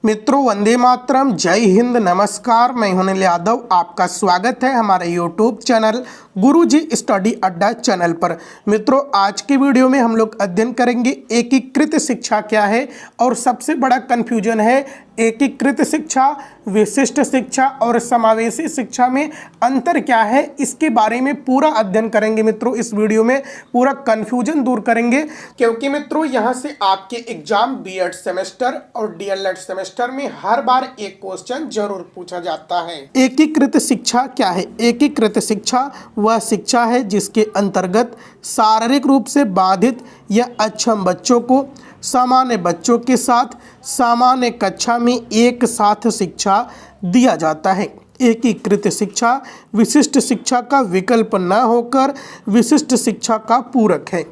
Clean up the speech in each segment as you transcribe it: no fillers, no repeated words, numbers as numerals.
मित्रों, वंदे मातरम, जय हिंद, नमस्कार। मैं हूं अनिल यादव। आपका स्वागत है हमारे यूट्यूब चैनल गुरुजी स्टडी अड्डा चैनल पर। मित्रों, आज की वीडियो में हम लोग अध्ययन करेंगे एकीकृत शिक्षा क्या है और सबसे बड़ा कन्फ्यूजन है एकीकृत शिक्षा, विशिष्ट शिक्षा और समावेशी शिक्षा में अंतर क्या है, इसके बारे में पूरा अध्ययन करेंगे। मित्रों, इस वीडियो में पूरा कन्फ्यूजन दूर करेंगे, क्योंकि मित्रों यहाँ से आपके एग्जाम बीएड सेमेस्टर और डीएलएड सेमेस्टर में हर बार एक क्वेश्चन जरूर पूछा जाता है। एकीकृत शिक्षा क्या है? एकीकृत शिक्षा वह शिक्षा है जिसके अंतर्गत शारीरिक रूप से बाधित या अक्षम बच्चों को सामान्य बच्चों के साथ सामान्य कक्षा में एक साथ शिक्षा दिया जाता है। एकीकृत शिक्षा विशिष्ट शिक्षा का विकल्प न होकर विशिष्ट शिक्षा का पूरक है।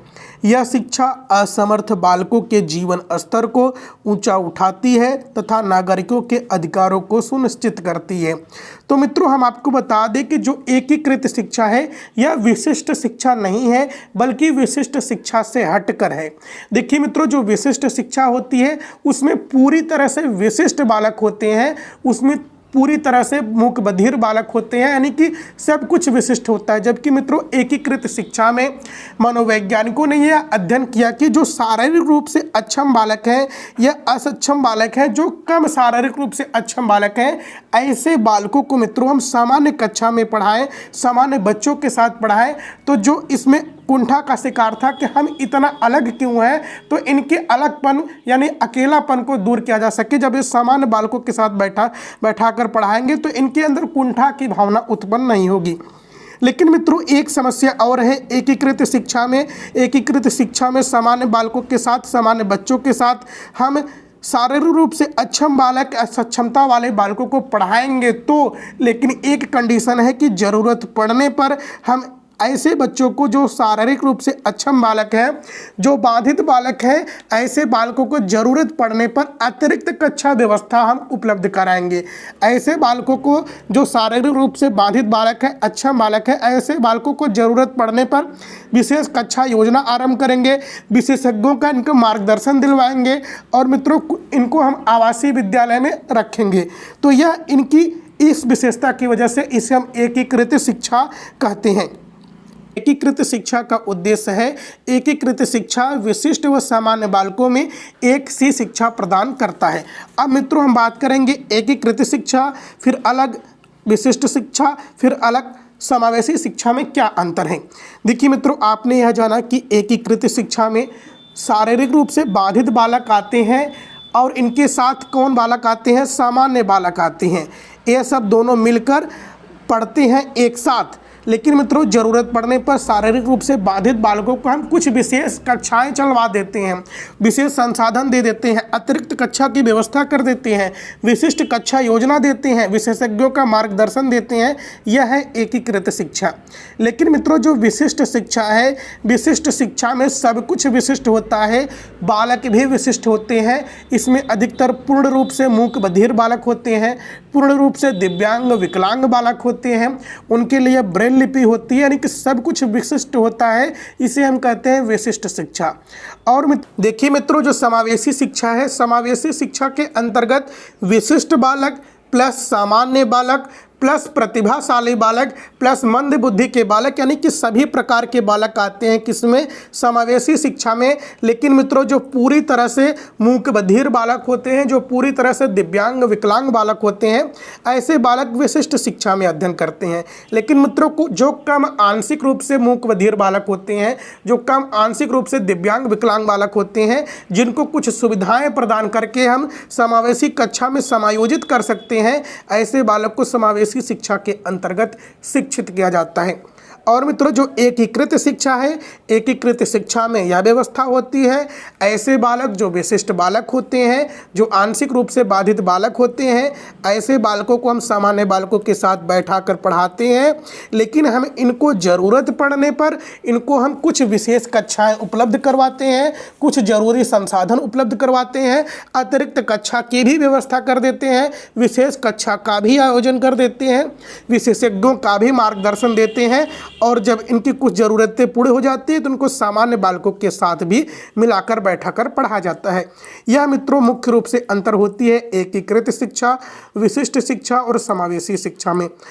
यह शिक्षा असमर्थ बालकों के जीवन स्तर को ऊंचा उठाती है तथा नागरिकों के अधिकारों को सुनिश्चित करती है। तो मित्रों, हम आपको बता दें कि जो एकीकृत शिक्षा है यह विशिष्ट शिक्षा नहीं है, बल्कि विशिष्ट शिक्षा से हटकर है। देखिए मित्रों, जो विशिष्ट शिक्षा होती है उसमें पूरी तरह से विशिष्ट बालक होते हैं, उसमें पूरी तरह से मूक बधिर बालक होते हैं, यानी कि सब कुछ विशिष्ट होता है। जबकि मित्रों एकीकृत शिक्षा में मनोवैज्ञानिकों ने यह अध्ययन किया कि जो शारीरिक रूप से अक्षम बालक हैं या असक्षम बालक हैं, जो कम शारीरिक रूप से अक्षम बालक हैं, ऐसे बालकों को मित्रों हम सामान्य कक्षा में पढ़ाएं, सामान्य बच्चों के साथ पढ़ाएं, तो जो इसमें कुंठा का शिकार था कि हम इतना अलग क्यों हैं, तो इनके अलगपन यानी अकेलापन को दूर किया जा सके। जब ये सामान्य बालकों के साथ बैठा कर पढ़ाएंगे तो इनके अंदर कुंठा की भावना उत्पन्न नहीं होगी। लेकिन मित्रों एक समस्या और है एकीकृत शिक्षा में। एकीकृत शिक्षा में सामान्य बालकों के साथ सामान्य बच्चों के साथ हम शारीरिक रूप से अक्षम बालक असक्षमता वाले बालकों को पढ़ाएंगे तो, लेकिन एक कंडीशन है कि ज़रूरत पड़ने पर हम ऐसे बच्चों को जो शारीरिक रूप से अक्षम बालक है, जो बाधित बालक है, ऐसे बालकों को ज़रूरत पड़ने पर अतिरिक्त कक्षा व्यवस्था हम उपलब्ध कराएंगे। ऐसे बालकों को जो शारीरिक रूप से बाधित बालक है, अक्षम बालक है, ऐसे बालकों को ज़रूरत पड़ने पर विशेष कक्षा योजना आरंभ करेंगे, विशेषज्ञों का इनको मार्गदर्शन दिलवाएंगे और मित्रों इनको हम आवासीय विद्यालय में रखेंगे। तो यह इनकी इस विशेषता की वजह से इसे हम एकीकृत शिक्षा कहते हैं। एकीकृत शिक्षा का उद्देश्य है एकीकृत शिक्षा विशिष्ट व सामान्य बालकों में एक सी शिक्षा प्रदान करता है। अब मित्रों हम बात करेंगे एकीकृत शिक्षा, फिर अलग विशिष्ट शिक्षा, फिर अलग समावेशी शिक्षा में क्या अंतर है। देखिए मित्रों, आपने यह जाना कि एकीकृत शिक्षा में शारीरिक रूप से बाधित बालक आते हैं और इनके साथ कौन बालक आते हैं? सामान्य बालक आते हैं। ये सब दोनों मिलकर पढ़ते हैं एक साथ। लेकिन मित्रों ज़रूरत पड़ने पर शारीरिक रूप से बाधित बालकों को हम कुछ विशेष कक्षाएं चलवा देते हैं, विशेष संसाधन दे देते हैं, अतिरिक्त कक्षा की व्यवस्था कर देते हैं, विशिष्ट कक्षा योजना देते हैं, विशेषज्ञों का मार्गदर्शन देते हैं। यह है एकीकृत शिक्षा। लेकिन मित्रों जो विशिष्ट शिक्षा है, विशिष्ट शिक्षा में सब कुछ विशिष्ट होता है, बालक भी विशिष्ट होते हैं। इसमें अधिकतर पूर्ण रूप से मूक बधिर बालक होते हैं, पूर्ण रूप से दिव्यांग विकलांग बालक होते हैं, उनके लिए ब्रेल लिपि होती है, यानी कि सब कुछ विशिष्ट होता है। इसे हम कहते हैं विशिष्ट शिक्षा। और देखिए मित्रों, जो समावेशी शिक्षा है, समावेशी शिक्षा के अंतर्गत विशिष्ट बालक प्लस सामान्य बालक प्लस प्रतिभाशाली बालक प्लस मंद बुद्धि के बालक, यानी कि सभी प्रकार के बालक आते हैं किसमें? समावेशी शिक्षा में। लेकिन मित्रों जो पूरी तरह से मूक बधिर बालक होते हैं, जो पूरी तरह से दिव्यांग विकलांग बालक होते हैं, ऐसे बालक विशिष्ट शिक्षा में अध्ययन करते हैं। लेकिन मित्रों को जो कम आंशिक रूप से मूक बधिर बालक होते हैं, जो कम आंशिक रूप से दिव्यांग विकलांग बालक होते हैं, जिनको कुछ सुविधाएं प्रदान करके हम समावेशी कक्षा में समायोजित कर सकते हैं, ऐसे बालक को समावेशी शिक्षा के अंतर्गत शिक्षित किया जाता है। और मित्रों जो एकीकृत शिक्षा है, एकीकृत शिक्षा में यह व्यवस्था होती है ऐसे बालक जो विशिष्ट बालक होते हैं, जो आंशिक रूप से बाधित बालक होते हैं, ऐसे बालकों को हम सामान्य बालकों के साथ बैठाकर पढ़ाते हैं। लेकिन हम इनको ज़रूरत पड़ने पर इनको हम कुछ विशेष कक्षाएं उपलब्ध करवाते हैं, कुछ ज़रूरी संसाधन उपलब्ध करवाते हैं, अतिरिक्त कक्षा की भी व्यवस्था कर देते हैं, विशेष कक्षा का भी आयोजन कर देते हैं, विशेषज्ञों का भी मार्गदर्शन देते हैं और जब इनकी कुछ ज़रूरतें पूरी हो जाती है तो उनको सामान्य बालकों के साथ भी मिलाकर बैठाकर पढ़ाया जाता है। यह मित्रों मुख्य रूप से अंतर होती है एकीकृत शिक्षा, विशिष्ट शिक्षा और समावेशी शिक्षा में।